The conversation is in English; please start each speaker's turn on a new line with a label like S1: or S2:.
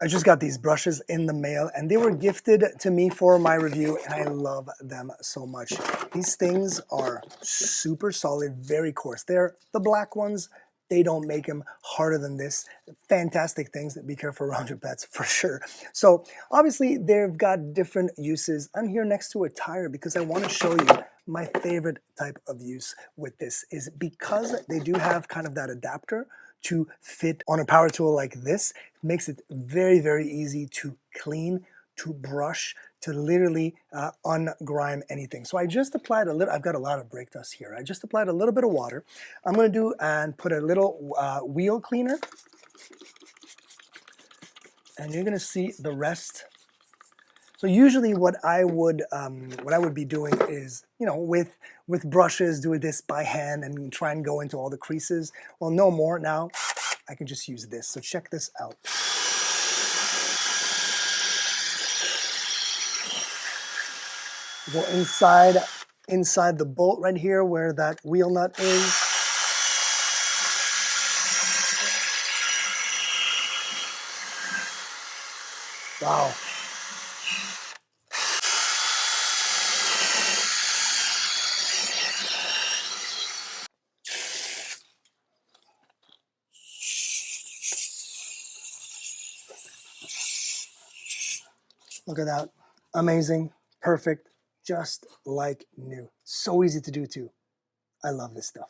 S1: I just got these brushes in the mail and they were gifted to me for my review and I love them so much. These things are super solid, very coarse. They're the black ones. They don't make them harder than this. Fantastic things. Be careful around your pets for sure. So obviously they've got different uses. I'm here next to a tire because I want to show you my favorite type of use with this is because they do have kind of that adapter to fit on a power tool like this. It makes it very, very easy to clean, to brush, to literally ungrime anything. So I just applied a little, I've got a lot of brake dust here. I just applied a little bit of water. I'm gonna do and put a little wheel cleaner. And you're gonna see the rest. So usually what I would be doing is, you know, with brushes, do this by hand and try and go into all the creases. Well, no more now. I can just use this. So check this out. Go inside the bolt right here where that wheel nut is. Wow. Look at that. Amazing. Perfect. Just like new. So easy to do too. I love this stuff.